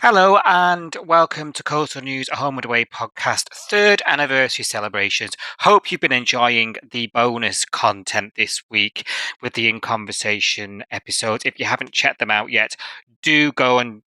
Hello and welcome to Coastal News, a Home and Away podcast, third anniversary celebrations. Hope you've been enjoying the bonus content this week with the In Conversation episodes. If you haven't checked them out yet, do go and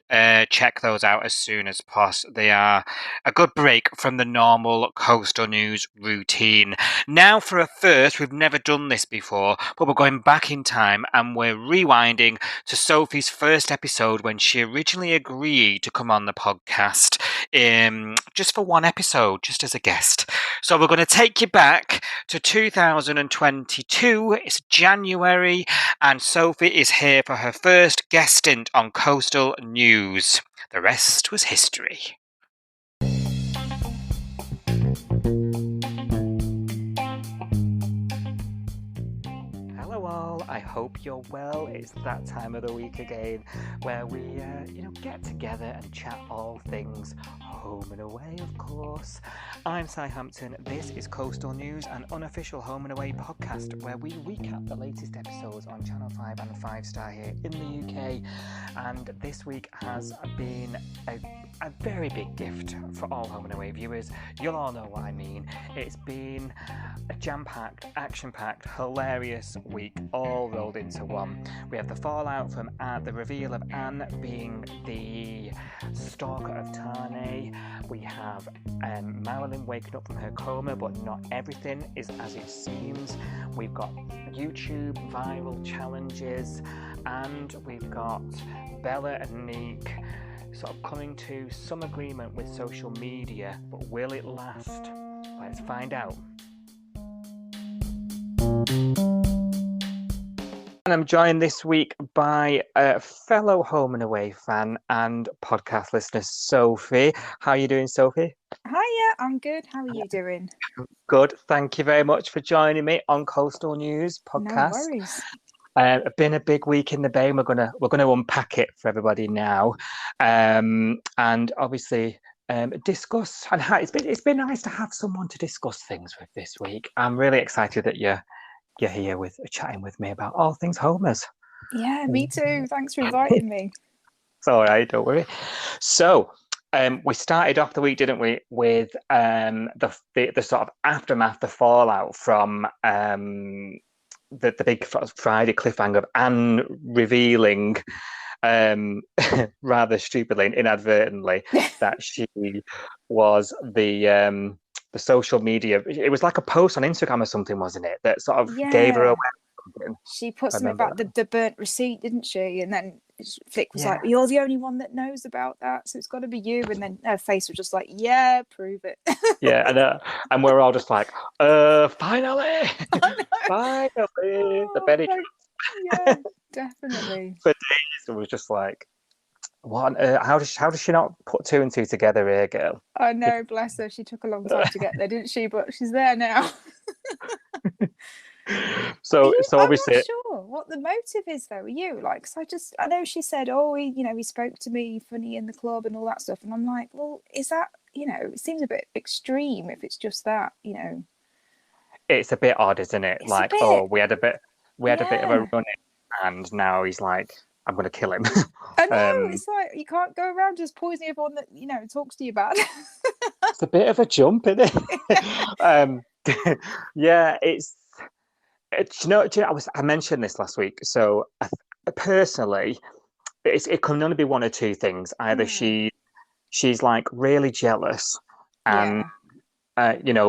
check those out as soon as possible. They are a good break from the normal Coastal News routine. Now for a first, we've never done this before, but we're going back in time and we're rewinding to Sophie's first episode when she originally agreed to come on the podcast just for one episode, just as a guest. So we're going to take you back to 2022. It's January, and Sophie is here for her first guest stint on Coastal News. The rest was history. Hello all, I hope you're well. It's that time of the week again where we get together and chat all things home and away, of course. I'm Si Hampton. This is Coastal News, an unofficial home and away podcast where we recap the latest episodes on Channel 5 and 5 Star here in the UK. And this week has been a very big gift for all home and away viewers. You'll all know what I mean. It's been a jam-packed, action-packed, hilarious week all rolled into one. We have the fallout from the reveal of Anne being the stalker of Tane. We have Marilyn waking up from her coma, but not everything is as it seems. We've got YouTube viral challenges, and we've got Bella and Nick sort of coming to some agreement with social media, but will it last? Let's find out. And I'm joined this week by a fellow home and away fan and podcast listener, Sophie. How are you doing, Sophie? Hiya, I'm good. How are you doing? Good. Thank you very much for joining me on Coastal News podcast. No worries. It's been a big week in the Bay. We're gonna unpack it for everybody now, and obviously discuss. And it's been nice to have someone to discuss things with this week. I'm really excited that you're here chatting with me about all things homers. Yeah, me too. Thanks for inviting me. It's all right, don't worry. So we started off the week, didn't we, with the sort of aftermath, the fallout from the big Friday cliffhanger of Anne revealing rather stupidly and inadvertently that she was the social media. It was like a post on Instagram or something, wasn't it? That sort of gave her away. She put something about the burnt receipt, didn't she? And then Flick was like, "You're the only one that knows about that, so it's got to be you." And then her face was just like, "Yeah, prove it." And we're all just like, finally, finally, the Benny. Yeah, definitely. For days, it was just like, what? How does she not put two and two together here, girl? I know, bless her. She took a long time to get there, didn't she? But she's there now. So obviously, I'm not sure what the motive is, though. Are you like? Cause I know she said, "Oh, he spoke to me funny in the club and all that stuff," and I'm like, well, is that it seems a bit extreme if it's just that, It's a bit odd, isn't it? We had a bit of a run in, and now he's like, I'm going to kill him. I know, it's like you can't go around just poisoning everyone that talks to you bad. It's a bit of a jump, isn't it? Yeah, it's. I mentioned this last week. So personally, it can only be one or two things. Either she's like really jealous, and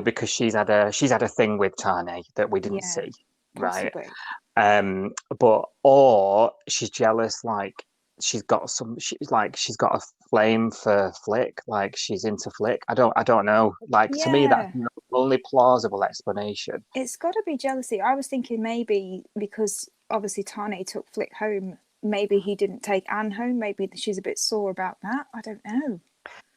because she's had a thing with Tane that we didn't see, possibly. Right? Or she's jealous, like she's got a flame for Flick, like she's into Flick. I don't know. Like to me, that's the only plausible explanation. It's got to be jealousy. I was thinking maybe because obviously Tane took Flick home, maybe he didn't take Anne home. Maybe she's a bit sore about that. I don't know.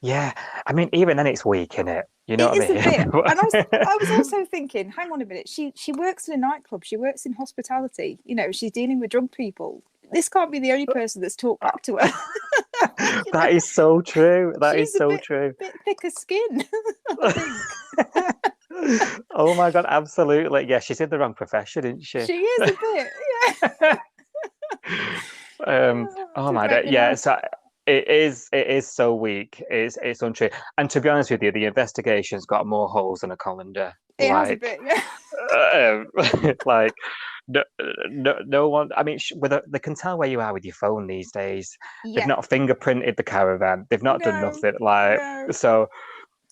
Yeah, I mean, even then it's weak, isn't it? You know what I mean? It is a bit. And I was also thinking, hang on a minute. She works in a nightclub. She works in hospitality. She's dealing with drunk people. This can't be the only person that's talked back to her. That is so true. That is so true. Bit thicker skin, I think. Oh my God, absolutely. Yeah, she's in the wrong profession, isn't she? She is a bit, yeah. Oh my God, yeah. So It is so weak. It's untrue. And to be honest with you, the investigation's got more holes than a colander. It has a Like, bit, yeah. um, like no, no one. I mean, they can tell where you are with your phone these days. They've Yeah. not fingerprinted the caravan. They've not done No, nothing. Like, no. so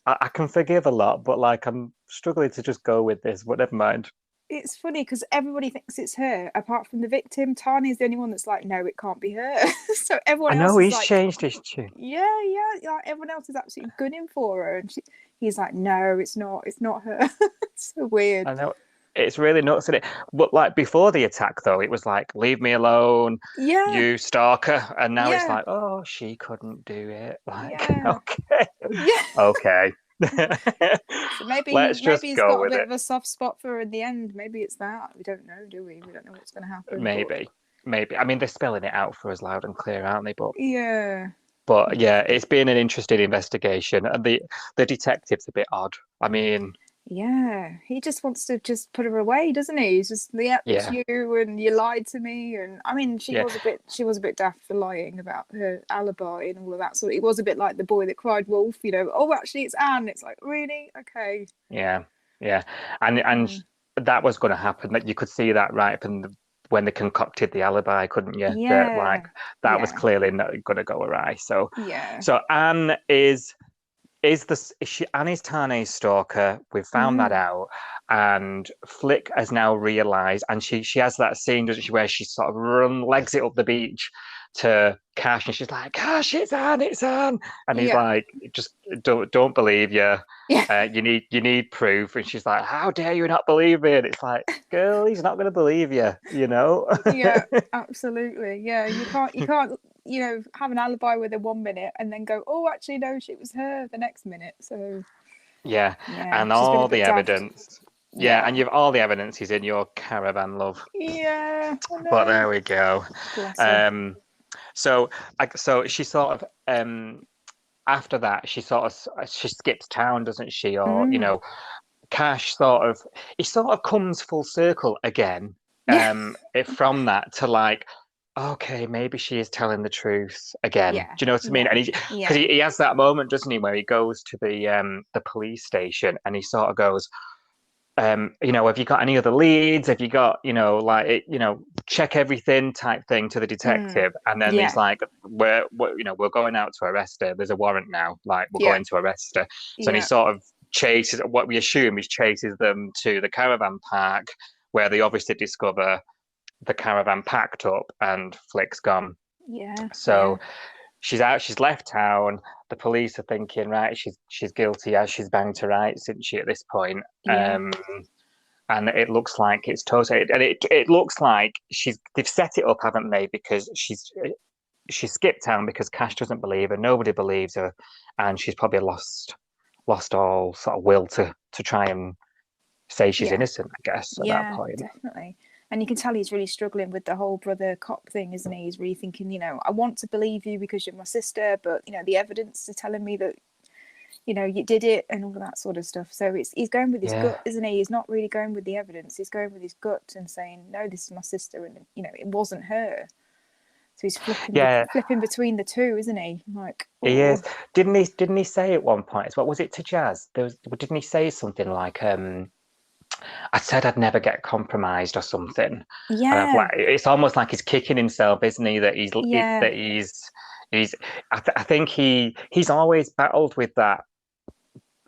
I can forgive a lot, but like I'm struggling to just go with this. But never mind. It's funny because everybody thinks it's her, apart from the victim. Tani's the only one that's like, no, it can't be her. So everyone I else know is he's like, changed his tune. yeah, yeah. Like everyone else is absolutely gunning for her, and he's like, no, it's not her. It's so weird. I know it's really nuts, isn't it? But like before the attack, though, it was like, "Leave me alone, Yeah, you stalker," and now it's yeah, like, "Oh, she couldn't do it." Like, yeah, okay, yeah. okay, So maybe let's just he's go got a with bit it. of a soft spot for her in the end. Maybe it's that. We don't know, do we? We don't know what's going to happen. But Maybe, maybe. I mean, they're spelling it out for us loud and clear, aren't they? yeah, But yeah, it's been an interesting investigation, and the detective's a bit odd. I mean, yeah. He just wants to just put her away, doesn't he? He's just, yeah, it's yeah, you, and you lied to me. And I mean, yeah, she was a bit daft for lying about her alibi and all of that. So it was a bit like the boy that cried wolf. You know, oh, actually, it's Anne. It's like, really? Okay. yeah, yeah, and Yeah, that was going to happen. That you could see that right from when they concocted the alibi, couldn't you? That like yeah, that was yeah, clearly not going to go awry. So, yeah. so Anne is she Anne is Tane's stalker. We've found that Mm. out, and Flick has now realised, and she has that scene, doesn't she, where she sort of legs it up the beach to Cash, and she's like, "Cash, it's Anne," and he's Yeah, like, "Just don't believe you. yeah. You need proof." And she's like, "How dare you not believe me?" And it's like, "Girl, he's not going to believe you, you know." Yeah, absolutely. Yeah, you can't, have an alibi with her 1 minute and then go, oh, actually, no, she was her the next minute. So Yeah, yeah, and she's been a all bit the daft. evidence. Yeah, and Yeah, you've all the evidence is in your caravan, love. yeah, I But know. there we go. Bless her. Um, so so she sort of after that she skips town, doesn't she? Or Mm. Cash he sort of comes full circle again. Yeah, From that to like, okay, maybe she is telling the truth again. yeah, Do you know what I mean? yeah, And because yeah, he has that moment, doesn't he, where he goes to the police station and he sort of goes, have you got any other leads? Have you got, check everything type thing to the mm. detective. And then he's Yeah, like, we're going out to arrest her. There's a warrant now. Like, we're yeah, going to arrest her. So then he yeah, sort of chases, what we assume is chases them to the caravan park where they obviously discover the caravan packed up and Flick's gone. yeah, yeah, So she's out, she's left town. The police are thinking, right, she's guilty as she's banged her right, isn't she, at this point? yeah, And it looks like it's totally, and it looks like they've set it up, haven't they? Because she skipped town because Cash doesn't believe her, nobody believes her, and she's probably lost all sort of will to try and say she's yeah, innocent, I guess, at that yeah, point. definitely. And you can tell he's really struggling with the whole brother cop thing, isn't he? He's really thinking, I want to believe you because you're my sister, but the evidence is telling me that you did it and all of that sort of stuff. So he's going with his Yeah, gut, isn't he? He's not really going with the evidence. He's going with his gut and saying, no, this is my sister, and it wasn't her. So he's yeah, flipping between the two, isn't he? Like, he oh, is. Didn't he say at one point as well? Was it to Jazz? Didn't he say something like, I said I'd never get compromised or something. And I've yeah, like, it's almost like he's kicking himself, isn't he? That yeah, he's. I think he's always battled with that.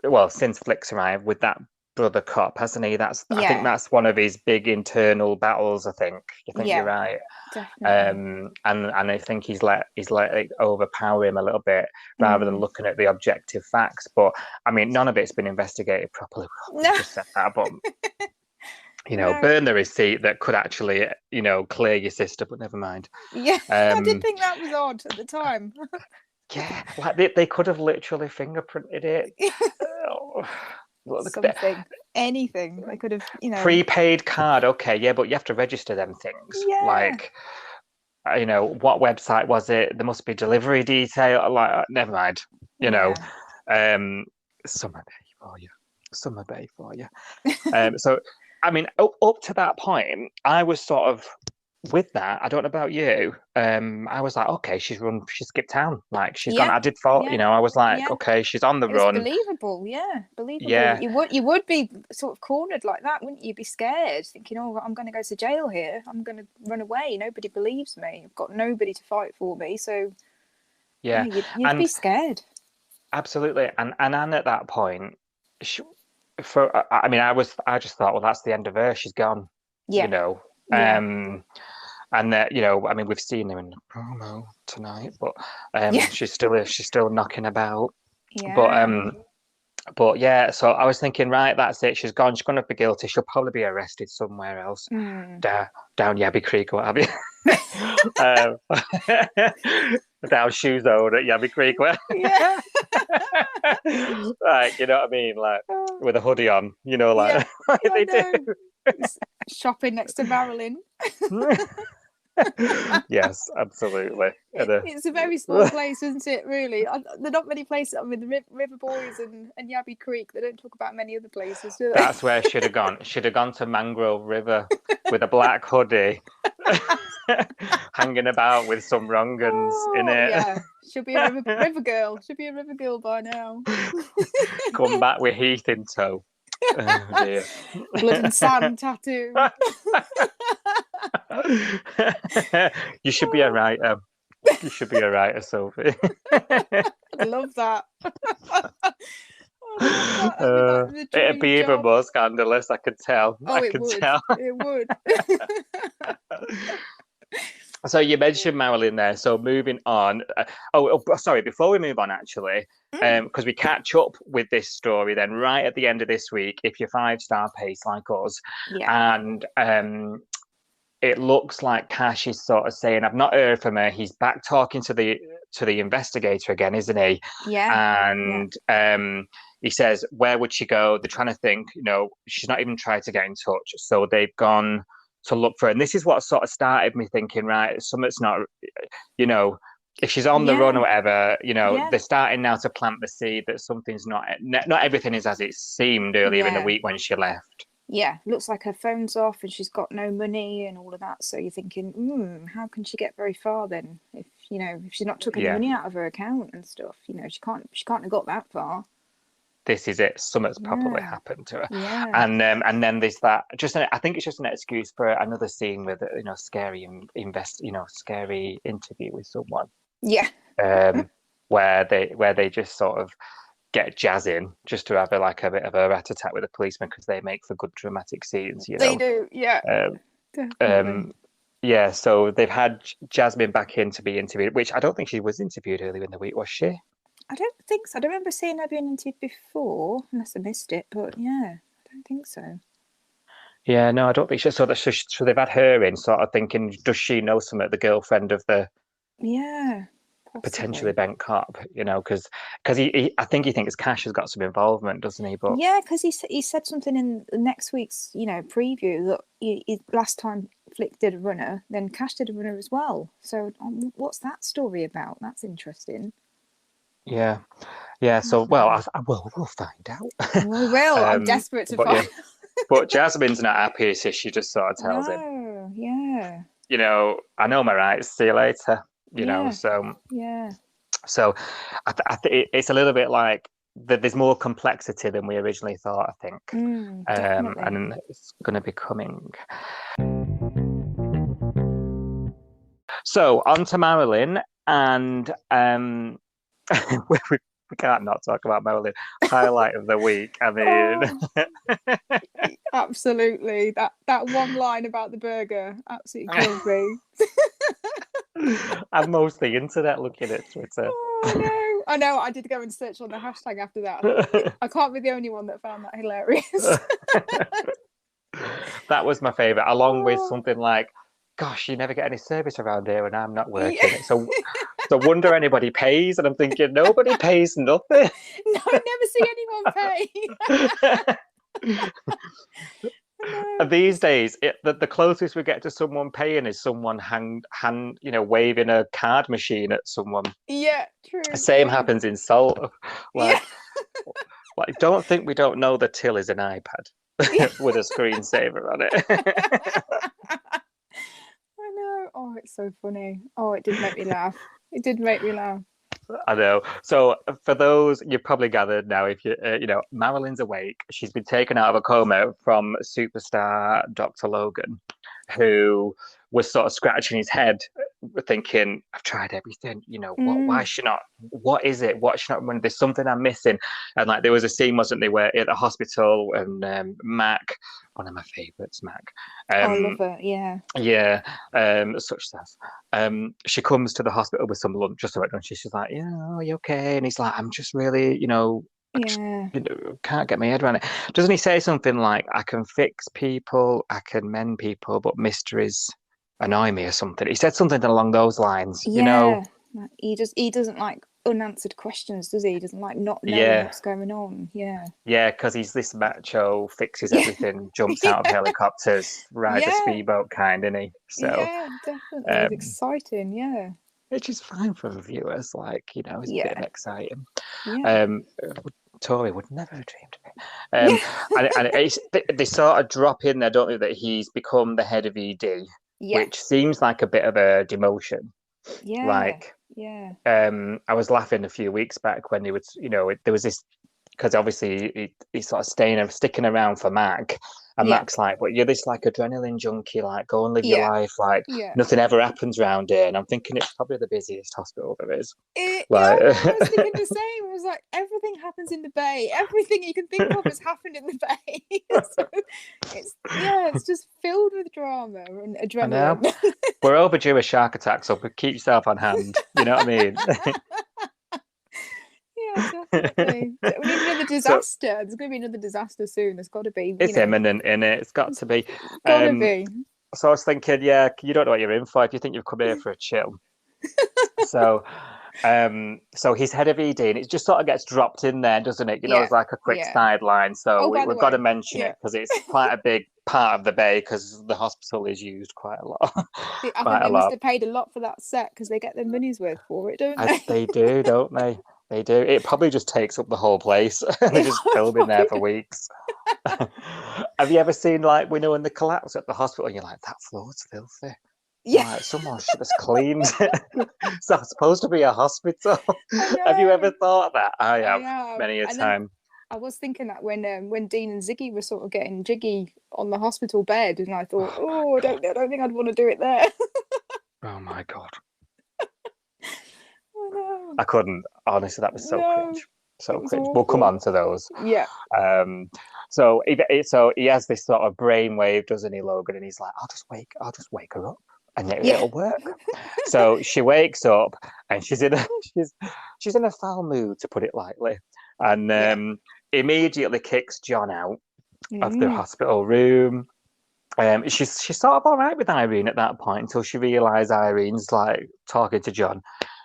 Well, since Flick's arrived, with that brother cop, hasn't he? I think yeah, that's one of his big internal battles. I think you're yeah, right. definitely. And I think he's let it overpower him a little bit rather than Mm. looking at the objective facts. But I mean, none of it's been investigated properly. No, I've just said that, but no, burn the receipt that could actually, clear your sister, but never mind. yeah. I did Um, think that was odd at the time. yeah, like they could have literally fingerprinted it. Oh, Something, anything. They could have. prepaid card, okay, yeah, but you have to register them things. Yeah, Like, what website was it? There must be delivery detail. Like, never mind. You know, yeah. um, summer bay for you, summer bay for you. So, I mean, up to that point, I was sort of with that, I don't know about you. I was like, okay, she skipped town. Like she's gone. Yeah, I did thought, yeah, I was like, yeah. okay, she's on the It was run. believable, yeah, believable. Yeah, You would be sort of cornered like that, wouldn't you? Be scared, thinking, "Oh, I'm going to go to jail here. I'm going to run away. Nobody believes me. I've got nobody to fight for me." So yeah, yeah, you'd be and scared. absolutely. And Anne at that point, she, I mean, I just thought, well, that's the end of her. She's gone, you Yeah, know. yeah, And that, I mean, we've seen her in the promo tonight, but yeah, she's still knocking about. But yeah. but yeah, so I was thinking, right, that's it. She's gone. She's gonna be guilty. She'll probably be arrested somewhere else, Mm. down down Yabby Creek or what have you. um, down Shoe Zone at Yabby Creek, where Yeah. like you know what I mean, like Oh, with a hoodie on, yeah, like like I they know. Shopping next to Marilyn. do. Yes, absolutely. It's a very small place, isn't it? Really, there are not many places. I mean, the River Boys and Yabby Creek. They don't talk about many other places, do they? That's where I should have gone. Should have gone to Mangrove River with a black hoodie, hanging about with some wrong uns in Oh it. yeah, she'll be a river girl. She'll be a river girl by now. Come back with Heath in tow. Oh dear. Blood and sand tattoo. You should be a writer. You should be a writer, Sophie. I love that. I love that. That'd be like the It'd dream be even job. more scandalous. I could tell. Oh, I it could would. tell. It would. So you mentioned Marilyn there. So moving on. Sorry. Before we move on, actually, because we catch up with this story then right at the end of this week, if you're 5-star pace like us, Yeah. and it looks like Cash is sort of saying, "I've not heard from her." He's back talking to the investigator again, isn't he? Yeah. And he says, "Where would she go?" They're trying to think. She's not even tried to get in touch, so they've gone to look for her. And this is what sort of started me thinking, right, something's not, if she's on the run or Yeah. whatever, Yeah. they're starting now to plant the seed that something's not everything is as it seemed earlier in the Yeah. week when she left. Yeah. Looks like her phone's off and she's got no money and all of that. So you're thinking, how can she get very far then? If she's not took any money out of her account and stuff, she can't have got that far. This is it. Something's probably happened to her. Yeah. And then there's that. I think it's just an excuse for another scene with scary scary interview with someone. Yeah. Where they just sort of get jazz in just to have a bit of a rat attack with a policeman because they make for good dramatic scenes. They do. Yeah. Definitely. Yeah. So they've had Jasmine back in to be interviewed, which I don't think she was interviewed earlier in the week, was she? I don't think so. I don't remember seeing her being interviewed before, unless I missed it. But yeah, I don't think so. Yeah, no, I don't think so. So they've had her in, sort of thinking, does she know some of the girlfriend of the potentially bent cop? Because I think he thinks Cash has got some involvement, doesn't he? But yeah, because he said something in next week's preview that he last time Flick did a runner, then Cash did a runner as well. So what's that story about? That's interesting. Yeah. So we'll find out. We will. I'm desperate to find. Yeah. But Jasmine's not happy, so she just sort of tells him. Yeah. I know my rights. See you later. So yeah. So I think it's a little bit like there's more complexity than we originally thought, I think. And it's going to be coming. So on to Marilyn, and we can't not talk about Marilyn. Highlight of the week. I mean, absolutely. That one line about the burger absolutely killed me. I'm mostly internet looking at Twitter. Oh, I know. I did go and search on the hashtag after that. I can't be the only one that found that hilarious. That was my favourite, along with something like, "Gosh, you never get any service around here, and I'm not working." Yeah. So wonder anybody pays, and I'm thinking nobody pays nothing. No, I never see anyone pay. And these days, the closest we get to someone paying is someone waving a card machine at someone. Yeah, true. The same happens in Salt. Like don't think we don't know the till is an iPad with a screensaver on it. I Oh, it's so funny. Oh, it did make me laugh. It did make me laugh. I know. So for those, you've probably gathered now, if Marilyn's awake. She's been taken out of a coma from superstar Dr. Logan, who was sort of scratching his head, thinking, "I've tried everything. Why is Mm. she not? What is it? What's she not? When there's something I'm missing." And like there was a scene, wasn't there, where at the hospital and Mac, one of my favorites, Mac, Oh, I love um, it. Yeah. yeah, such stuff. She comes to the hospital with some lunch, just about lunch. She's like, "Yeah, are you okay?" And he's like, "I'm just really, I just, Yeah. can't get my head around it." Doesn't he say something like, "I can fix people, I can mend people, but mysteries annoy me," or something? He said something along those lines. Yeah. Like, he doesn't like unanswered questions, does he? He doesn't like not knowing Yeah, what's going on. Yeah. yeah, because he's this macho, fixes Yeah. everything, jumps out of Yeah. helicopters, rides a Yeah. speedboat kind, isn't he? So, Yeah, definitely. It's um, exciting. Yeah. which is fine for the viewers. Like, it's a bit of Yeah. exciting. Yeah. Um, Tori would never have dreamed of it. Yeah. They sort of drop in there, don't they, that he's become the head of ED, which Yes. seems like a bit of a demotion. Yeah. Like, Yeah. I was laughing a few weeks back when there was this, because obviously he's sort of sticking around for Mac, and Yeah. Mac's like, "But you're this like adrenaline junkie, like go and live your Yeah. life, like Yeah. nothing ever happens around here." And I'm thinking it's probably the busiest hospital there is. Yeah, Like, I was thinking the same. I was like, everything happens in the bay. Everything you can think of has happened in the bay. So it's just filled with drama and I know. adrenaline. We're overdue a shark attack, so keep yourself on hand. You know what I mean? Yeah, definitely. We need another So disaster. There's going to be another disaster soon. There's got to be, it's imminent, in it. It's got it's to be. got to Um, be. so I was thinking, yeah, you don't know what you're in for if you think you've come here for a chill. So, so he's head of ED, and it just sort of gets dropped in there, doesn't it? Yeah, It's like a quick yeah. sideline. So Oh, by the we've got to way, mention yeah. it because it's quite a big part of the bay because the hospital is used quite a lot, I think quite a they must lot. have paid a lot for that set because they get their money's worth for it, don't they? They do, don't they? They do. It probably just takes up the whole place. They're It just filming there probably for does. weeks. Have you ever seen like when the collapse at the hospital and you're like, that floor's filthy? Yeah, Like someone should have cleaned it. It's not supposed to be a hospital. I Have you ever know. thought that? I I have have. many a And then time. I was thinking that when Dean and Ziggy were sort of getting jiggy on the hospital bed, and I thought, Oh my oh, I don't think I'd want to do it there. god. Oh my god. I know. I couldn't. Honestly, that was so No, cringe. it So was cringe. We'll come awful. on to those. Yeah, Um, so he has this sort of brainwave, doesn't he, Logan? And he's like, I'll just wake her up, and yeah, it'll work. So she wakes up, and she's in a foul mood, to put it lightly, and yeah. immediately kicks John out of the Mm, hospital room. She's sort of all right with Irene at that point until she realizes Irene's like talking to John.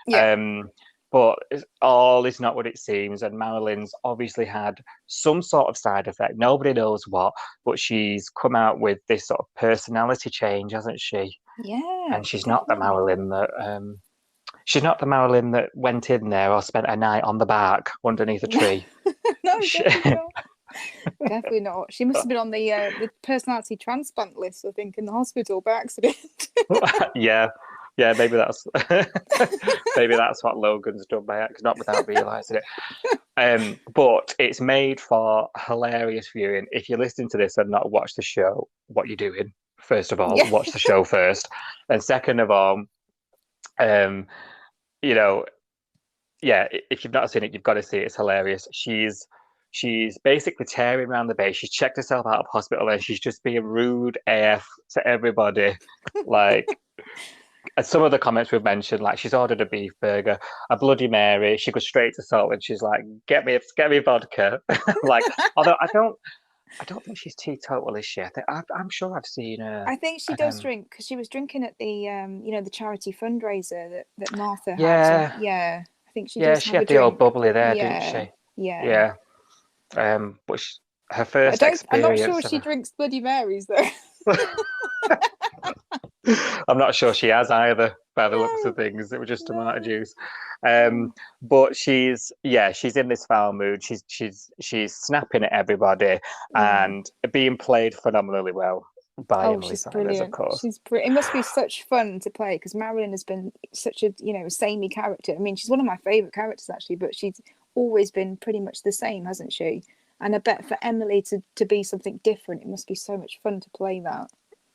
yeah, Um, but all is not what it seems, and Marilyn's obviously had some sort of side effect. Nobody knows what, but she's come out with this sort of personality change, hasn't she? yeah, And definitely. She's not the Marilyn that went in there or spent a night on the bark underneath a tree. No, She, definitely not. Definitely not. She must have been on the personality transplant list, I think, in the hospital by accident. yeah, yeah, maybe that's maybe that's what Logan's done by accident, not without realizing it. But it's made for hilarious viewing. If you're listening to this and not watched the show, what you're doing? First of all, Yeah. watch the show first, and second of all, um, you know, yeah, if you've not seen it, you've got to see it. It's hilarious. She's basically tearing around the base. She's checked herself out of hospital, and she's just being rude AF to everybody. Like, and some of the comments we've mentioned, like she's ordered a beef burger, a Bloody Mary. She goes straight to salt, and she's like, get me vodka." Like, although I don't think she's teetotal, is she? I'm sure I've seen her. I think she does drink because she was drinking at the charity fundraiser that Martha had. So Yeah, yeah, I think she yeah, does she have a had the old drink. bubbly there, didn't Yeah, she? yeah. Yeah. But her But first I'm not sure experience of she drinks Bloody Marys though. I'm not sure she has either, by the looks No, of things. It was just tomato no, juice. no. But she's in this foul mood. She's snapping at everybody Yeah, and being played phenomenally well. by Oh, Emily she's Cyrus, of brilliant. course. It must be such fun to play because Marilyn has been such a, samey character. I mean, she's one of my favourite characters actually, but she's always been pretty much the same, hasn't she? And I bet for Emily to be something different, it must be so much fun to play that.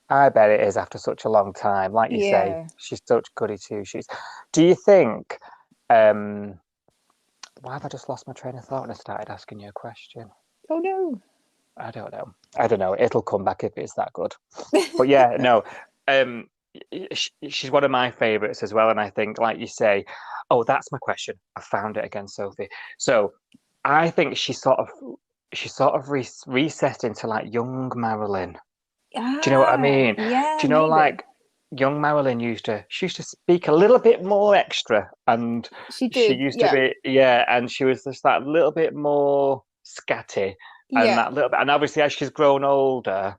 I bet it is after such a long time. Like you say, Yeah. she's such goody two shoes. Do you think? Why have I just lost my train of thought and I started asking you a question? Oh no. I don't know. I don't know. It'll come back if it's that good. But yeah, no. Um, she's one of my favourites as well, and I think, like you say, oh, that's my question. I found it again, Sophie. So I think she sort of reset into like young Marilyn. Do you know what I Ah, mean? yeah, Do you know maybe. like young Marilyn she used to speak a little bit more extra, and She she did. used to Yeah. be, yeah, and she was just that little bit more scatty, and Yeah. that little bit, and obviously as she's grown older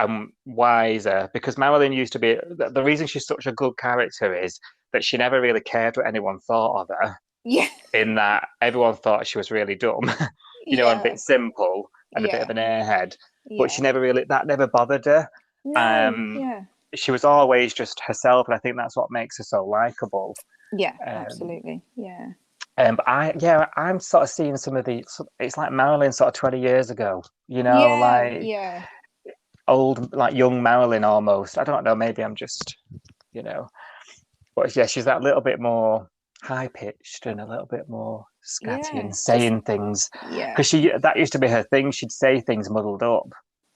and wiser, because Marilyn used to be the reason she's such a good character is that she never really cared what anyone thought of her, Yeah. in that everyone thought she was really dumb, and a Yeah. bit simple and a bit Yeah. of an airhead, but she Yeah. never bothered her. No. Um, Yeah. she was always just herself, and I think that's what makes her so likable. Yeah. Um, Absolutely. Yeah. but I'm sort of seeing some of the. It's like Marilyn, sort of 20 years ago. Yeah. Like Yeah. old, like young Marilyn almost. I don't know. Maybe I'm just, you know. But yeah, she's that little bit more high pitched and a little bit more scatty Yeah. and Just saying things, yeah. because that used to be her thing. She'd say things muddled up.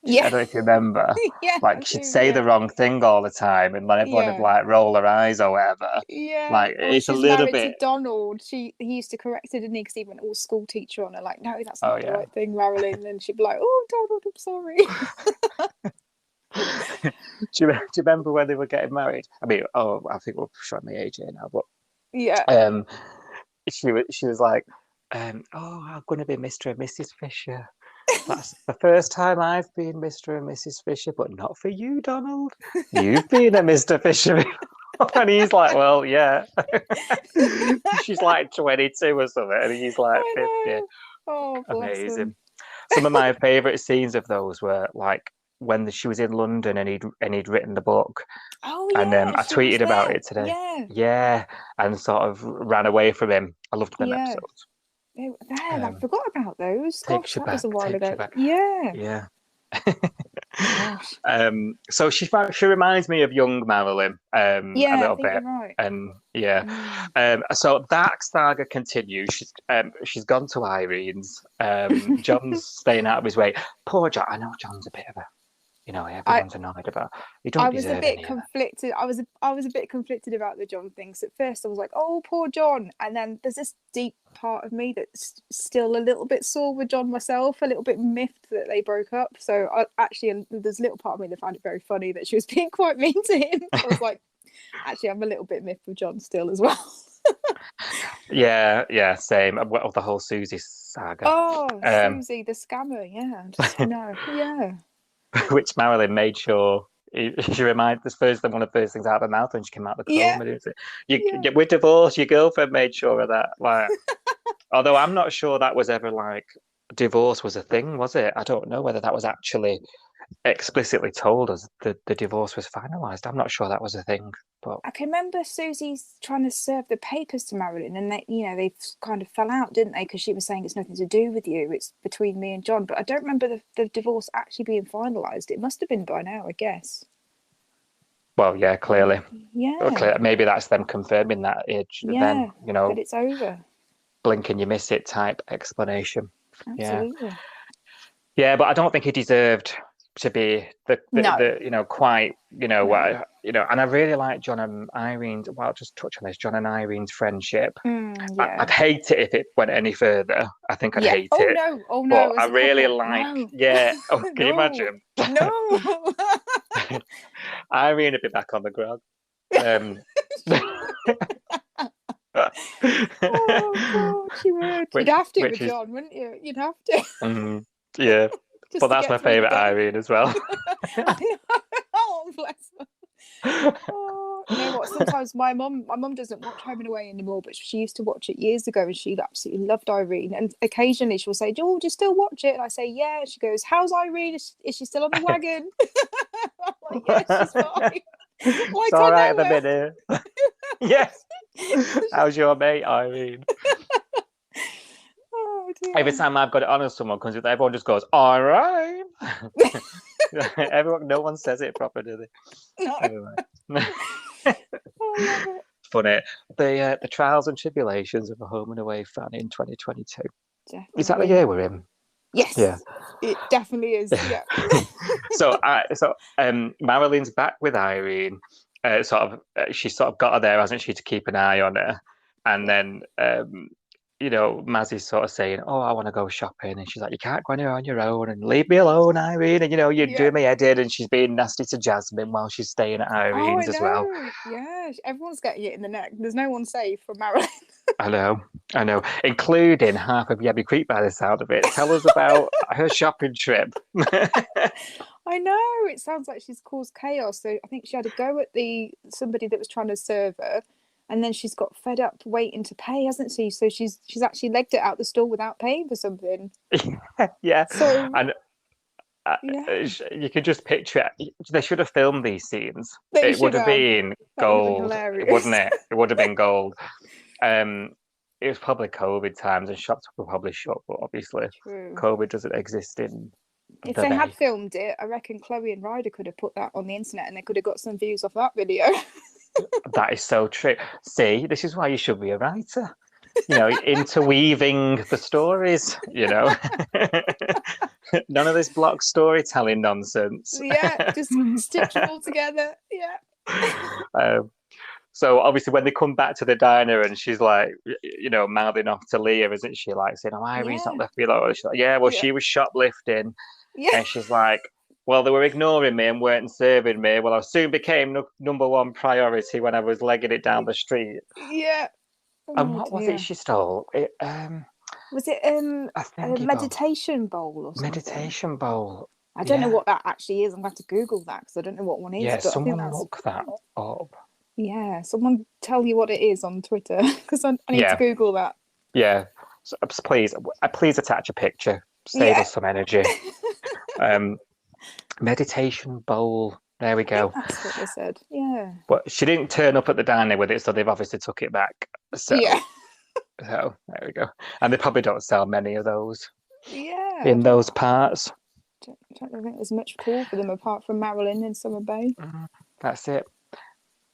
I Yeah. don't know if you remember. Yeah. I Like she'd do. say Yeah. the wrong thing all the time, and then everyone would Yeah. like roll their eyes or whatever. Yeah. Like Or when it's she a was little married to bit. Donald, he used to correct her, didn't he? Because he went all school teacher on her, like, no, that's Oh not the yeah. right thing, Marilyn. And she'd be like, oh, Donald, I'm sorry. Do you remember when they were getting married? I mean, oh, I think we're showing my age here now, but Yeah. um, she was like, oh, I'm going to be Mr. and Mrs. Fisher. That's the first time I've been Mr. and Mrs. Fisher, but not for you, Donald. You've been a Mr. Fisher before. And he's like, well, yeah. She's like 22 or something, and he's like I 50. know. Oh, bless Amazing. him. Some of my favourite scenes of those were like when she was in London and he'd written the book, Oh, and yeah, I she was tweeted about there. it today. Yeah. Yeah, and sort of ran away from him. I loved them Yeah. episodes. They were there. I Um, forgot about those. Gosh, takes you that was back, a while takes you ago. back. Yeah. Yeah. Gosh. So she reminds me of young Marilyn a Yeah, I little think bit, you're right. and yeah. Mm. So that saga continues. She's gone to Irene's. John's staying out of his way. Poor John. I know John's a bit of a, I everyone's annoyed about. He I don't was a deserve bit any of that. conflicted. I was a bit conflicted about the John things. At first, I was like, "Oh, poor John," and then there's this deep part of me that's still a little bit sore with John myself, a little bit miffed that they broke up. So there's a little part of me that found it very funny that she was being quite mean to him. I was like, actually, I'm a little bit miffed with John still as well. Yeah, same. Well, the whole Susie saga, Oh, um, Susie the scammer. Yeah, just no. Yeah. which Marilyn made sure. She reminded this first one of the first things out of her mouth when she came out of the Yeah. coma. Yeah. We're divorced. Your girlfriend made sure of that. Like, although I'm not sure that was ever like divorce was a thing, was it? I don't know whether that was actually explicitly told us the divorce was finalized. I'm not sure that was a thing, but I can remember Susie's trying to serve the papers to Marilyn, and they kind of fell out, didn't they? Because she was saying it's nothing to do with you; it's between me and John. But I don't remember the divorce actually being finalised. It must have been by now, I guess. well, yeah, clearly. Yeah, Maybe that's them confirming that age. yeah, Then that it's over. blink and you miss it type explanation. Absolutely. Yeah, but I don't think he deserved to be No, quite no. and I really like John and Irene. Well, I'll just touch on this, John and Irene's friendship. Yeah, I'd hate it if it went any further. I think I'd yeah. hate it, Oh but no. I As a really couple, like. no, Yeah. Oh, can you no, imagine? no. Irene would be back on the ground. Oh God, you would. which You'd have to which with is John, wouldn't you? You'd have to. yeah, Just but to that's get my through the favorite day. Irene as well. I know. Oh, bless her. Oh, You know what? Sometimes my mum doesn't watch Home and Away anymore, but she used to watch it years ago, and she absolutely loved Irene. And occasionally she'll say, "George, you still watch it?" And I say, "Yeah." She goes, "How's Irene? Is she still on the wagon?" I'm like, "Yeah, she's fine." It's Like all I right at know the her. minute. Yes. How's your mate, Irene? Oh Every dear. time I've got it on and someone comes with, everyone just goes, all right. No one says it proper, do they? No, Anyway. I love it. Funny. The trials and tribulations of a home and away fan in 2022. Is that the Definitely. year we're in? Yeah. Yes, it definitely is. Yeah. So Marilyn's back with Irene. She's sort of got her there, hasn't she, to keep an eye on her. And Yeah. then Mazzy's sort of saying, "Oh, I want to go shopping," and she's like, "You can't go anywhere on your own, and leave me alone, Irene." And you're Yeah. doing my head in, and she's being nasty to Jasmine while she's staying at Oh, I Irene's as well. know. Yeah, everyone's getting it in the neck. There's no one safe from Marilyn. I know, including half of Yebby Creek by the sound of it. Tell us about her shopping trip. I know. It sounds like she's caused chaos. So I think she had a go at somebody that was trying to serve her, and then she's got fed up waiting to pay, hasn't she? So she's actually legged it out the store without paying for something. Yeah, So and yeah, you can just picture it. They should have filmed these scenes. they It would should have have. been That would have been gold, wouldn't hilarious. it? It would have been gold. It was probably COVID times and shops were probably shut, but obviously True. COVID doesn't exist in If the they had Bay. filmed it, I reckon Chloe and Ryder could have put that on the internet, and they could have got some views off that video. That is so true. See, this is why you should be a writer. Interweaving the stories, None of this block storytelling nonsense. Yeah, just stitch them all together. Yeah. So obviously when they come back to the diner and she's like, mouthing off to Leah, isn't she? Like saying, "Oh, Irene's not Yeah. left me alone." She's like, "Yeah, well, Yeah. she was shoplifting." Yeah. And she's like, "Well, they were ignoring me and weren't serving me. Well, I soon became number one priority when I was legging it down the street." Yeah. And Oh what was it dear. she stole? Was it I a think it was meditation bowl or something? meditation bowl. I don't know Yeah. what that actually is. I'm going to have to Google that because I don't know what one is. Yeah, But I think someone that's look that up. yeah. Someone tell you what it is on Twitter because I need to Yeah. Google that. Yeah. So, please attach a picture. Save Yeah. us some energy. Meditation bowl. There we I think go. that's what they said. Yeah. But she didn't turn up at the diner with it, so they've obviously took it back. Yeah. So there we go. And they probably don't sell many of those Yeah. in those parts. I don't think there's much pull for them apart from Marilyn in Summer Bay. That's it.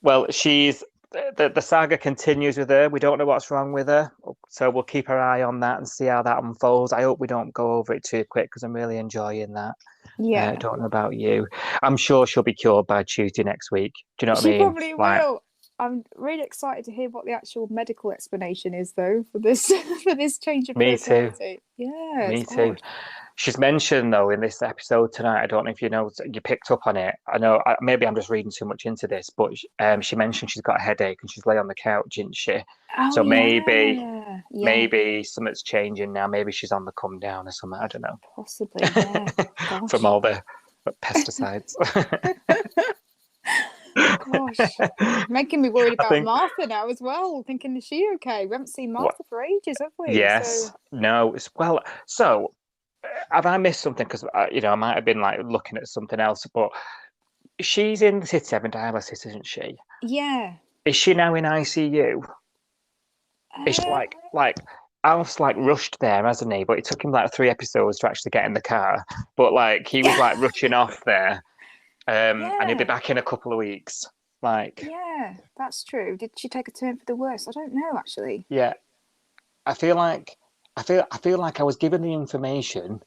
Well, the saga continues with her. We don't know what's wrong with her, so we'll keep our eye on that and see how that unfolds. I hope we don't go over it too quick because I'm really enjoying that. Yeah. I don't know about you. I'm sure she'll be cured by Tuesday next week. Do you know what I mean? She probably will. I'm really excited to hear what the actual medical explanation is, though, for this change of personality. Yeah, Me it's too. odd. She's mentioned though in this episode tonight. I don't know if you picked up on it. I know maybe I'm just reading too much into this, but she mentioned she's got a headache and she's lay on the couch, isn't she? Oh, So maybe yeah. something's changing now. Maybe she's on the come down or something. I don't know. Possibly, yeah. From all the pesticides. Gosh, making me worried about Martha now as well. Thinking, is she okay? We haven't seen Martha for ages, have we? Yes. So... No. Well, so have I missed something? Because I might have been like looking at something else, but she's in the City 7 dialysis, isn't she? Yeah. Is she now in ICU? It's like Alf's like rushed there, hasn't he? But it took him like 3 episodes to actually get in the car. But like he was like rushing off there. And he'll be back in a couple of weeks. Yeah, that's true. Did she take a turn for the worse? I don't know, actually. Yeah, I feel like I was given the information,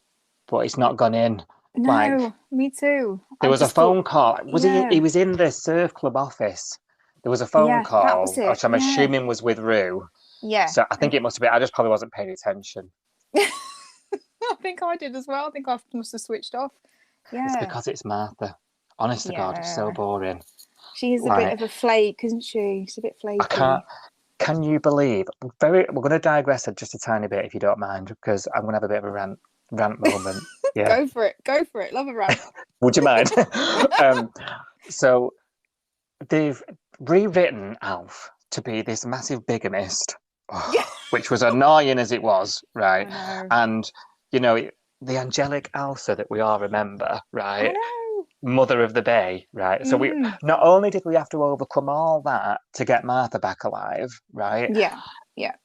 but it's not gone in. No, me too. There was a phone call. He was in the surf club office. There was a phone call, that was it. which I'm assuming was with Rue. Yeah. So I think it must have been. I just probably wasn't paying attention. I think I did as well. I think I must have switched off. Yeah. It's because it's Martha. Honest to God, it's so boring. She's a bit of a flake, isn't she? She's a bit flaky. Can you believe? We're going to digress just a tiny bit, if you don't mind, because I'm going to have a bit of a rant moment. Yeah. Go for it. Love a rant. Would you mind? So they've rewritten Alf to be this massive bigamist, Yeah. which was annoying as it was, right? I know. And, you know, the angelic Elsa that we all remember, I right? know. Mother of the Bay, right? So we Mm. not only did we have to overcome all that to get Martha back alive, right? Yeah. Yeah.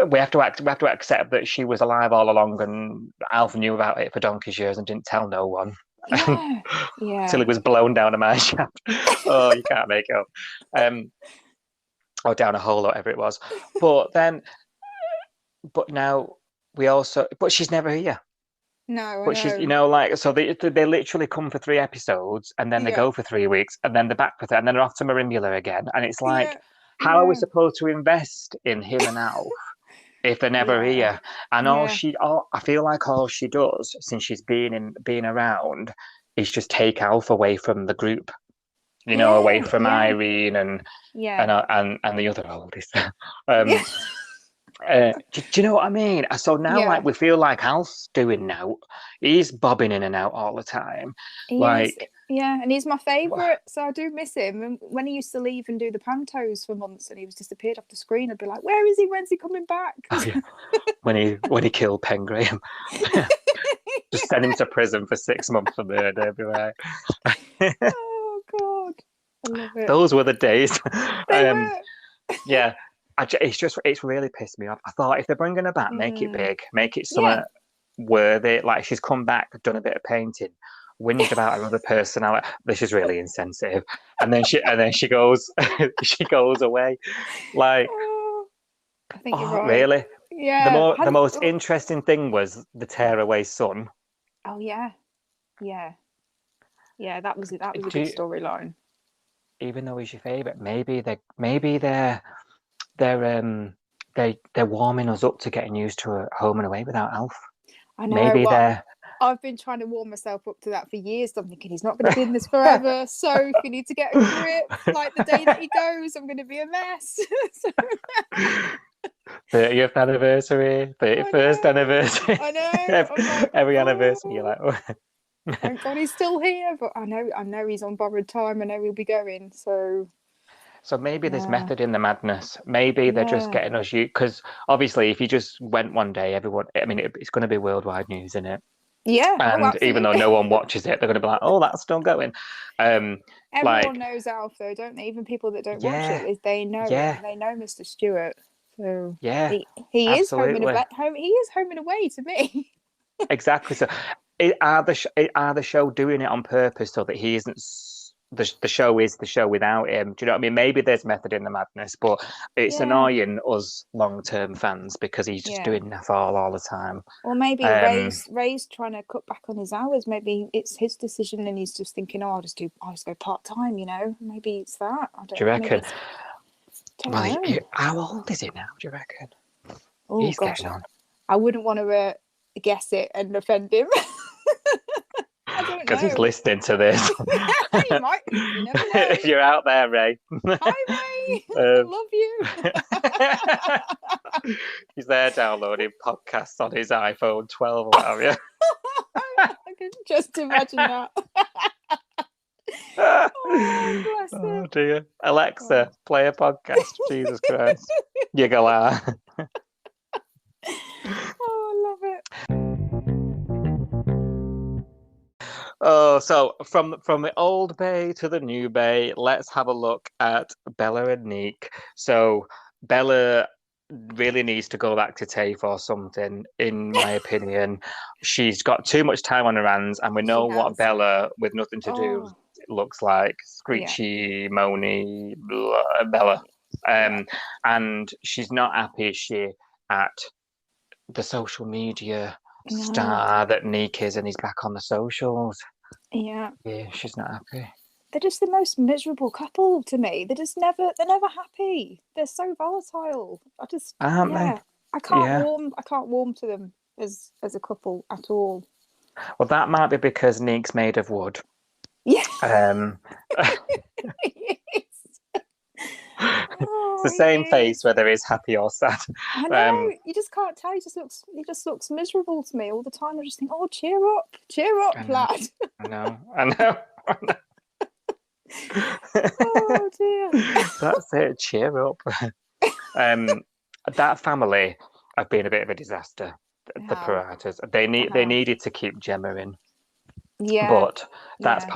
We have to accept that she was alive all along, and Alf knew about it for donkey's years and didn't tell no one Yeah. till Yeah. it was blown down a mine shaft. Oh, you can't make it up. Or down a hole, or whatever it was. But then, but now we also, but she's never here. No, I But she's, you know. know, like, so they literally come for 3 episodes and then they Yeah. go for 3 weeks and then they're back for and then they're off to Marimbula again. And it's like, Yeah. how are we Yeah. supposed to invest in him and Alf if they're never Yeah. here? And Yeah. I feel like all she does since she's been around is just take Alf away from the group, you know, away Yeah. from Yeah. Irene Yeah. and the other oldest. Yeah. Do you know what I mean? So now, Yeah. like, we feel like Alf's doing now. He's bobbing in and out all the time. He is. Like, Yeah, and he's my favourite, so I do miss him. And when he used to leave and do the pantos for months, and he was disappeared off the screen, I'd be like, "Where is he? When's he coming back?" oh yeah, when he killed Pen Graham, just send him to prison for 6 months for murder. Be like, Oh God, I love it. those were the days. They were. Yeah, it's really pissed me off. I thought if they're bringing her back, make it big, make it something Yeah. worthy. Like she's come back, done a bit of painting, whinged about her other personality. This is really insensitive. And then she goes she goes away. Like, Oh, I think you're oh right. really? Yeah. The most interesting thing was the tearaway son. Oh yeah. Yeah. Yeah. That was a good storyline. Even though he's your favourite, they're warming us up to getting used to a home and away without Alf. I know. Maybe they're I've been trying to warm myself up to that for years. I'm thinking he's not going to be in this forever. So you need to get a grip. Like the day that he goes, I'm going to be a mess. 30th anniversary, 31st anniversary. I know. Every anniversary, you're like, oh. Thank God he's still here. But I know he's on borrowed time. I know he'll be going. So maybe there's method in the madness. Maybe they're just getting us you because obviously, if you just went one day, everyone. I mean, it's going to be worldwide news, isn't it? Yeah. And even though no one watches it, they're going to be like, "Oh, that's still going." Everyone knows Alf, though, don't they? Even people that don't watch it, they know it. They know Mr. Stewart. So yeah, he is home and away. He is home and away to me. Exactly. So, are the show doing it on purpose so that he isn't? The show is the show without him. Do you know what I mean? Maybe there's method in the madness, but it's annoying us long-term fans because he's just doing naff all the time. Or maybe Ray's trying to cut back on his hours. Maybe it's his decision, and he's just thinking, "Oh, I'll just go part-time." You know, maybe it's that. I don't. Do you reckon? Well, how old is he now? Do you reckon? Oh he's gosh, getting on. I wouldn't want to guess it and offend him. I don't know. Because he's listening to this. You might. You never know. If you're out there, Ray. Hi, Ray. I love you. He's there downloading podcasts on his iPhone 12 or whatever. I can just imagine that. Oh, bless him. Oh dear. Alexa, play a podcast. Jesus Christ. You go out. Oh, I love it. Oh, so from the old bay to the new bay, let's have a look at Bella and Nick. So Bella really needs to go back to TAFE or something, in my opinion. She's got too much time on her hands, and we know what Bella with nothing to do looks like. Screechy, moany, Bella. And she's not happy, is she, at the social media star that Nick is, and he's back on the socials. Yeah, she's not happy. They're just the most miserable couple to me. They're never happy. They're so volatile. I can't warm to them as a couple at all. Well, that might be because Nick's made of wood. Yeah. It's the same face whether he's happy or sad. I know. You just can't tell. He just looks miserable to me all the time. I just think, oh, cheer up, lad. I know. Oh dear. That's it. Cheer up. Um, that family have been a bit of a disaster. The How? Paratas. They How? needed to keep Gemma in, Yeah. but that's Yeah.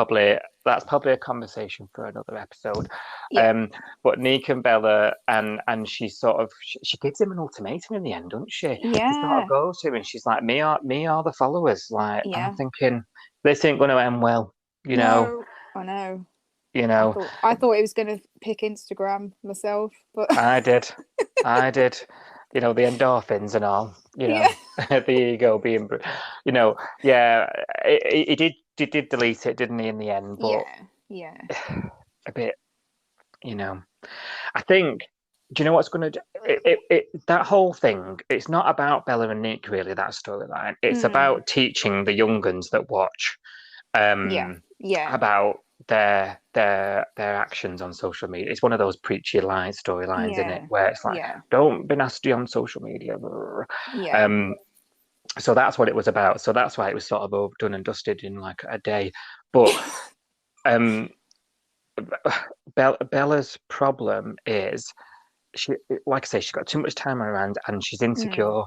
probably a conversation for another episode. Yeah. But Nick and Bella and she sort of she gives him an ultimatum in the end, doesn't she? She sort of Yeah. goes to him and she's like, me are the followers. Like, and I'm Yeah. thinking this ain't going to end well. You know, No. I know. you I know. thought I thought he was gonna pick Instagram myself, but I did. I did. You know, the endorphins and all, you yeah. know, the ego being, yeah, he did delete it, didn't he, in the end? But Yeah. Yeah. a bit, you know, I think, do you know what's going to do? That whole thing, it's not about Bella and Nick, really, that storyline. It's Mm. about teaching the young uns that watch Yeah. um, Yeah. about their actions on social media. It's one of those preachy line storylines in it Yeah. where it's like, Yeah. don't be nasty on social media. Yeah. Um, so that's what it was about. So that's why it was sort of over, done and dusted in like a day. But um, Bella's problem is she, like I say, she's got too much time on her hands and she's Mm. insecure.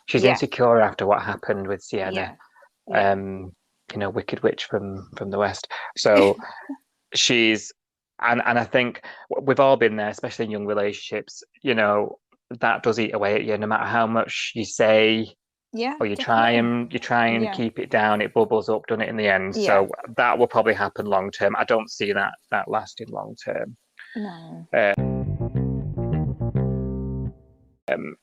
She's Yeah. insecure after what happened with Sienna. Yeah. Yeah. Um, Wicked Witch from the West. So she's and I think we've all been there, especially in young relationships. That does eat away at you, no matter how much you say Yeah. or Definitely. you try and Yeah. keep it down. It bubbles up, done it in the end. Yeah. So that will probably happen long term. I don't see that lasting long term. No.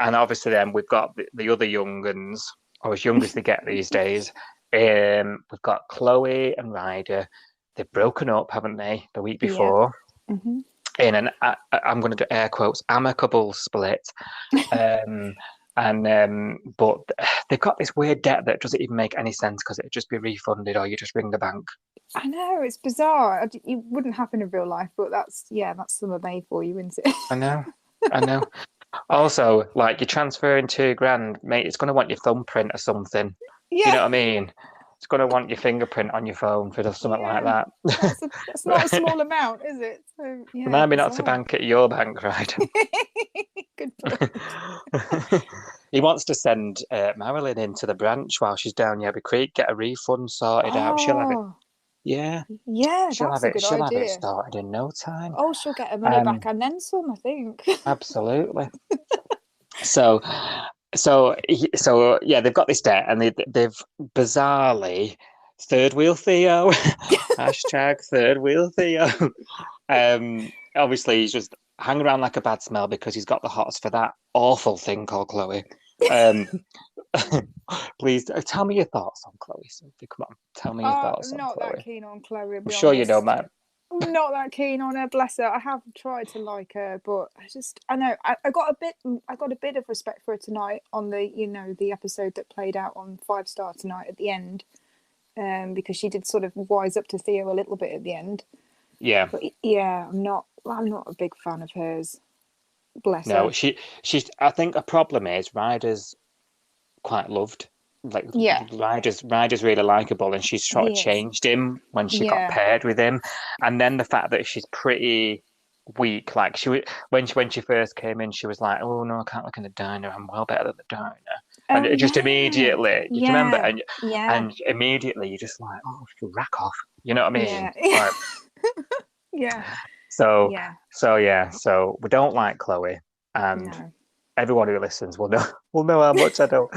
And obviously, then we've got the other young uns, or as young as they get these days. We've got Chloe and Ryder. They've broken up, haven't they, the week Yeah. before? Hmm. In an I'm going to do air quotes amicable split. But they've got this weird debt that doesn't even make any sense because it'd just be refunded or you just ring the bank. I know it's bizarre. It wouldn't happen in real life, but that's summer made for you, isn't it? I know, I know. Also, like you're transferring £2,000, mate, it's going to want your thumbprint or something. You Yeah. know what I mean? It's going to want your fingerprint on your phone for something like Yeah. that. That's not a small amount, is it? So yeah, Remind me not to bizarre. bank at your bank, right? Good point. He wants to send Marilyn into the branch while she's down Yabby Creek, get a refund sorted out. She'll have it. Oh, Yeah, yeah, that's a good She'll have it idea. started in no time. Oh, she'll get her money back and then some, I think. Absolutely. So, yeah, they've got this debt, and they've bizarrely third wheel Theo. Hashtag third wheel Theo. Obviously, he's just hanging around like a bad smell because he's got the hots for that awful thing called Chloe. Please tell me your thoughts on Chloe, Sophie. Come on, tell me your thoughts I'm on not that Chloe. keen on Chloe, to I'm be sure you know, honest. man. I'm not that keen on her, bless her. I have tried to like her, but I know I got a bit of respect for her tonight on the episode that played out on 5 Star tonight at the end, because she did sort of wise up to Theo a little bit at the end. Yeah. But yeah, I'm not a big fan of hers. Bless No, her. she's. I think a problem is Ryder's quite loved. Like Yeah, Ryder's really likable, and she's sort of he is. changed him when she got Yeah, paired with him, and then the fact that she's pretty weak. Like when she first came in, she was like, "Oh no, I can't look in the diner. I'm well better than the diner." And oh it just yeah, immediately, you remember, yeah, yeah, and immediately you're just like, "Oh, rack off." You know what I mean? yeah. Like, Yeah, so yeah. so we don't like Chloe, and No, everyone who listens will know how much I don't.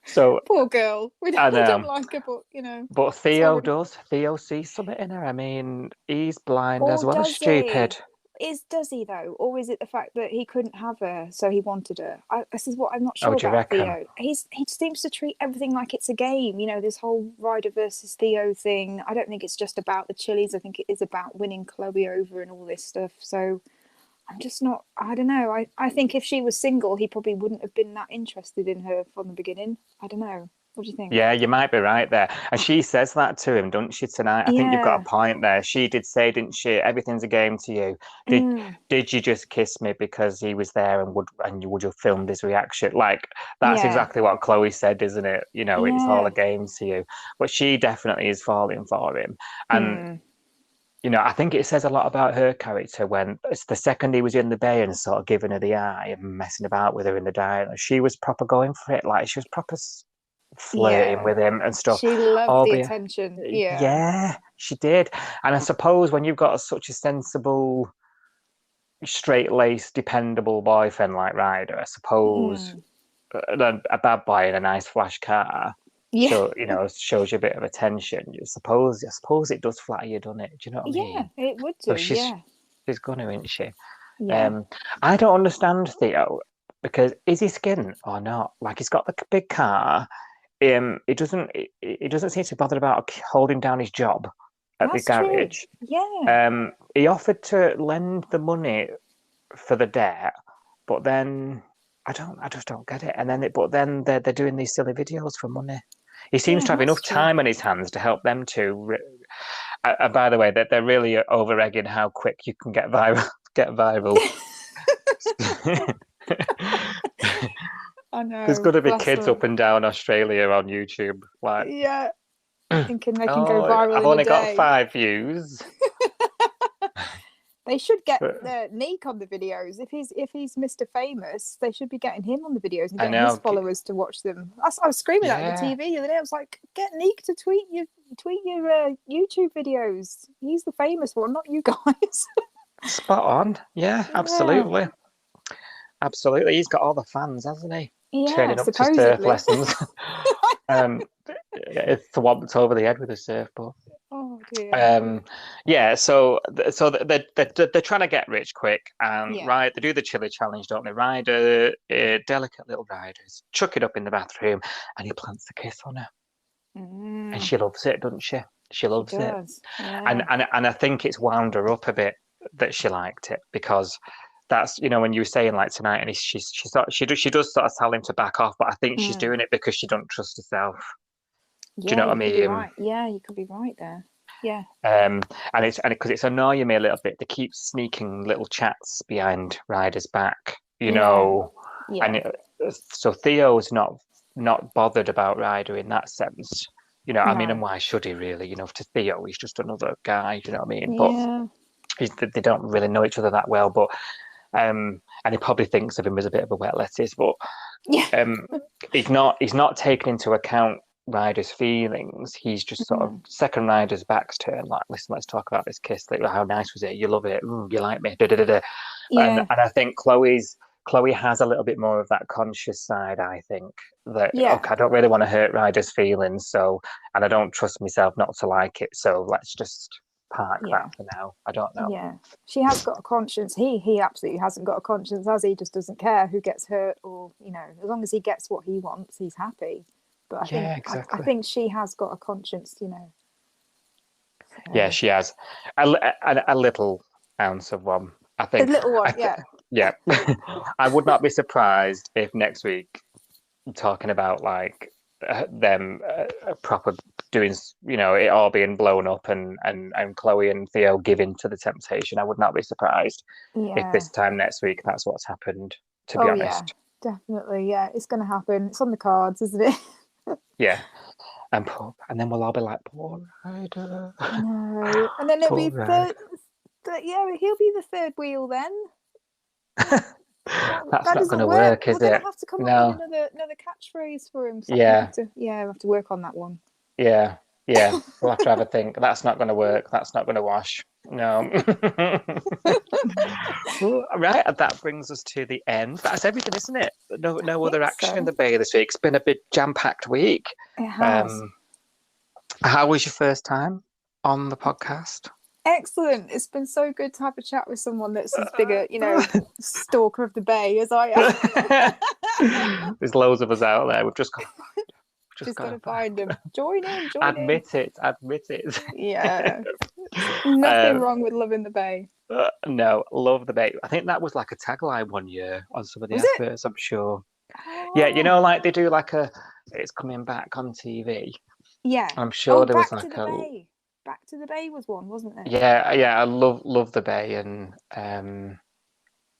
So poor girl. and We don't like her, but but it's Theo horrible. does. Theo sees something in her. I mean, he's blind as Or well as does he? stupid. Does he though, or is it the fact that he couldn't have her, so he wanted her? This is what I'm not Oh, sure do you about reckon? Theo. He seems to treat everything like it's a game. This whole Ryder versus Theo thing. I don't think it's just about the Chili's. I think it is about winning Chloe over and all this stuff. So I'm just not. I don't know. I think if she was single, he probably wouldn't have been that interested in her from the beginning. I don't know. What do you think? Yeah, you might be right there. And she says that to him, doesn't she, tonight? I think you've got Yeah. a point there. She did say, didn't she? Everything's a game to you. Did Mm, did you just kiss me because he was there and you would have filmed his reaction? Like that's yeah. exactly what Chloe said, isn't it? It's all a Yeah. game to you. But she definitely is falling for him. And Mm, I think it says a lot about her character when it's the second he was in the bay and sort of giving her the eye and messing about with her in the diner. She was proper going for it, like she was proper flirting Yeah. with him and stuff. She loved All the the attention. Yeah. Yeah, she did. And I suppose when you've got such a sensible, straight-laced, dependable boyfriend like Ryder, I suppose Mm. a bad boy in a nice flash car Yeah. shows you a bit of attention. I suppose it does flatter you, doesn't it? Do you know what I Yeah, mean? it would do. So she's Yeah. she's gonna, isn't she? Yeah. Um, I don't understand Theo because is he skin or not? Like he's got the big car. He doesn't seem to be bothered about holding down his job at the That's true. garage. Yeah. He offered to lend the money for the debt, but then I just don't get it. And then, but then they're doing these silly videos for money. He seems Yeah, to have that's enough true. time on his hands to help them to. By the way, that they're really over egging how quick you can get viral. Get viral. I There's know. going to be Bless kids them. up and down Australia on YouTube, like, Yeah. Thinking they can go oh, viral I've in a only got day. 5 views. They should get But Neek on the videos. If he's Mr. Famous, they should be getting him on the videos and I getting his know, followers to watch them. I was screaming at the yeah, TV the other day. I was like, "Get Neek to tweet your YouTube videos. He's the famous one, not you guys." spot on. Yeah, Yeah, absolutely. Absolutely. He's got all the fans, hasn't he? yeah, Turning up to surf supposedly. lessons. um, it's swamped over the head with a surfboard. Oh dear. Yeah, so they're trying to get rich quick, and Yeah. right, they do the chili challenge, don't they? Ryder, delicate little Ryder's chuck it up in the bathroom, and he plants a kiss on her, and Mm, she loves it, doesn't she? She she loves it, does. and Yeah. and I think it's wound her up a bit that she liked it because that's when you were saying like tonight, and she does sort of tell him to back off, but I think she's Mm. doing it because she don't trust herself. Do you Yeah, know what I you could be mean? right. Yeah, you could be right there. Yeah. And because it's annoying me a little bit. They keep sneaking little chats behind Ryder's back, Yeah. and Yeah. so Theo's not bothered about Ryder in that sense. I mean, and No. why should he really? To Theo, he's just another guy. You know what I mean? But Yeah. they don't really know each other that well. But and he probably thinks of him as a bit of a wet lettuce. But Yeah. um, he's not taking into account Ryder's feelings. He's just sort of Mm. second Ryder's back's turn. Like, listen, let's talk about this kiss. Like, how nice was it? You love it. You like me. Da, da, da, da. And Yeah. and I think Chloe has a little bit more of that conscious side. I think that Yeah. okay, I don't really want to hurt Ryder's feelings, and I don't trust myself not to like it. So let's just park Yeah. that for now. I don't know. Yeah. She has got a conscience. He absolutely hasn't got a conscience, has he? Just doesn't care who gets hurt or, as long as he gets what he wants, he's happy. But I Yeah, think I exactly. think she has got a conscience. Yeah, So. she has a little ounce of one. I A think. little one, yeah. Yeah. I would not be surprised if next week talking about like them proper doing, it all being blown up and Chloe and Theo giving to the temptation. I would not be surprised if Yeah. this time next week that's what's happened. To be Oh yeah. honest. Definitely. Yeah. It's gonna happen. It's on the cards, isn't it? Yeah. And then we'll all be like, poor Ryder. I know. And then it'll Poor be Ryder. yeah, he'll be the third wheel then. That's That not going doesn't to work. work, We're is gonna it? have to come up with No. another catchphrase for him. So Yeah. we'll have to work on that one. Yeah. We'll have to have a think. That's not going to work. That's not going to wash. No. Right, and that brings us to the end. That's everything, isn't it? No other action in the bay this week. It's been a bit jam-packed week. It has. How was your first time on the podcast? Excellent. It's been so good to have a chat with someone that's as big a, stalker of the bay as I am. There's loads of us out there. We've just got to find them. Join in. Admit it. Yeah. Nothing wrong with loving the bay. No, love the bay. I think that was like a tagline one year on some of the adverts, I'm sure. Oh. Yeah, like they do like it's coming back on TV. Yeah. I'm sure there was like Back to the Bay. Back to the Bay was one, wasn't there? Yeah, I love the bay, and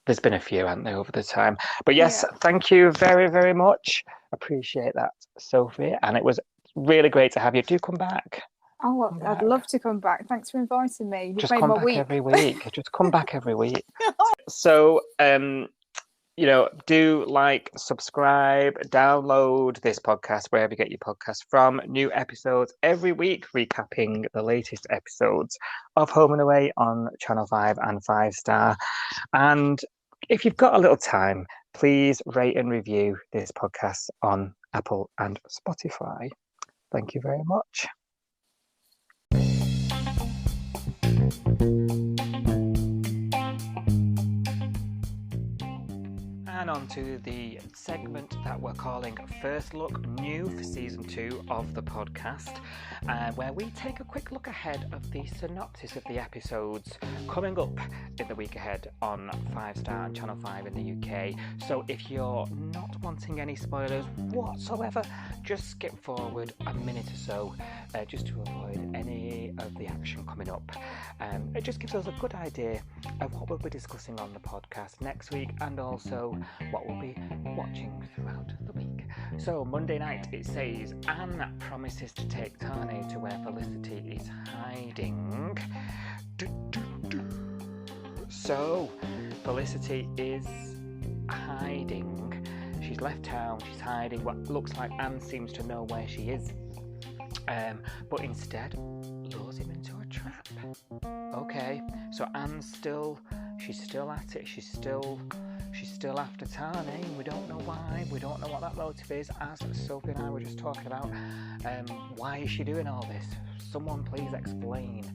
there's been a few, haven't there, over the time. But yes, Thank you very, very much. Appreciate that, Sophie. And it was really great to have you. Do come back. Oh, I'd love to come back. Thanks for inviting me. You've Just made come my back week. every week. Just come back every week. So, do like, subscribe, download this podcast wherever you get your podcast from. New episodes every week, recapping the latest episodes of Home and Away on Channel 5 and 5 Star. And if you've got a little time, please rate and review this podcast on Apple and Spotify. Thank you very much. And on to the segment that we're calling First Look, new for season 2 of the podcast, where we take a quick look ahead of the synopsis of the episodes coming up in the week ahead on 5 Star and Channel 5 in the UK. So if you're not wanting any spoilers whatsoever, just skip forward a minute or so, just to avoid any of the action coming up. It just gives us a good idea of what we'll be discussing on the podcast next week, and also what we'll be watching throughout the week. So Monday night, it says Anne promises to take Tane to where Felicity is hiding. So Felicity is hiding. She's left town, she's hiding. What looks like Anne seems to know where she is, but instead lures him into a trap. Okay, so Anne's she's still at it. She's still after Tane. We don't know why. We don't know what that motive is. As Sophie and I were just talking about, why is she doing all this? Someone please explain.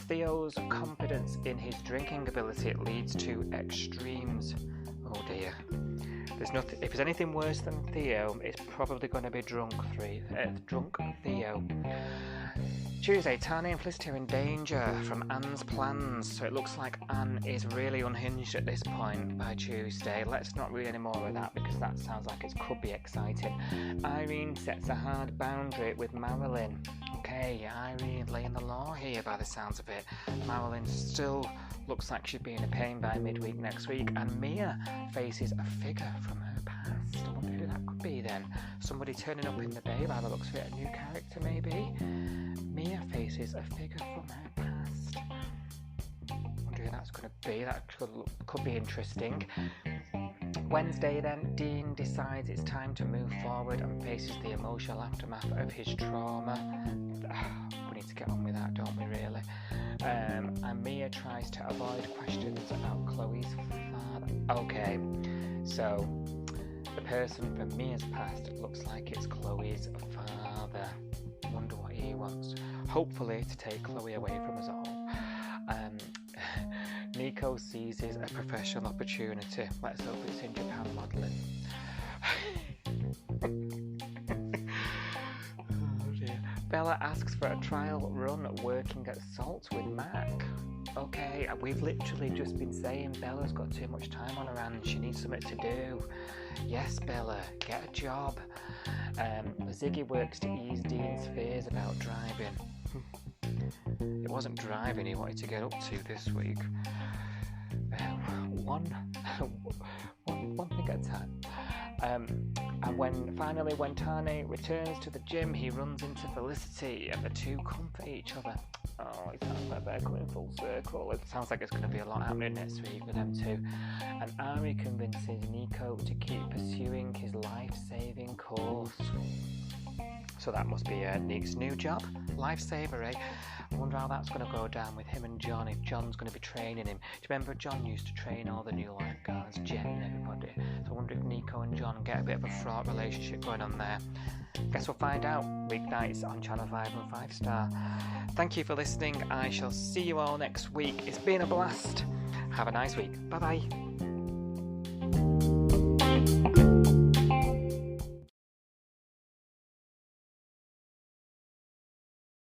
Theo's confidence in his drinking ability leads to extremes. Oh dear. If there's anything worse than Theo, it's probably going to be drunk Theo. Tuesday, Tane and Felicity are in danger from Anne's plans, so it looks like Anne is really unhinged at this point by Tuesday. Let's not read any more of that, because that sounds like it could be exciting. Irene sets a hard boundary with Marilyn. Okay, Irene laying the law here by the sounds of it. Marilyn still looks like she'd be in a pain by midweek next week, and Mia faces a figure from her past. I wonder who that could be then. Somebody turning up in the bay by the looks of it, a new character maybe. Mia faces a figure from her past. I wonder who that's going to be. That could be interesting. Wednesday then, Dean decides it's time to move forward and faces the emotional aftermath of his trauma. We need to get on with that, don't we, really? And Mia tries to avoid questions about Chloe's father. Okay, so the person from Mia's past looks like it's Chloe's father. Wonder what he wants. Hopefully to take Chloe away from us all. Nico seizes a professional opportunity. Let's hope it's in Japan modelling. Oh dear. Bella asks for a trial run working at Salt with Mac. Okay, we've literally just been saying Bella's got too much time on her hands. She needs something to do. Yes, Bella, get a job. Ziggy works to ease Dean's fears about driving. It wasn't driving he wanted to get up to this week. One thing at a time. And when Tane returns to the gym, he runs into Felicity, and the two comfort each other. Oh, it sounds like they're coming full circle. It sounds like it's going to be a lot happening next week with them two. And Ari convinces Nico to keep pursuing his life-saving course. So that must be Nick's new job, lifesaver, eh? I wonder how that's going to go down with him and John, if John's going to be training him. Do you remember John used to train all the new lifeguards, Jen and everybody? So I wonder if Nico and John get a bit of a fraught relationship going on there. Guess we'll find out weeknights on Channel 5 and 5 Star. Thank you for listening. I shall see you all next week. It's been a blast. Have a nice week. Bye-bye.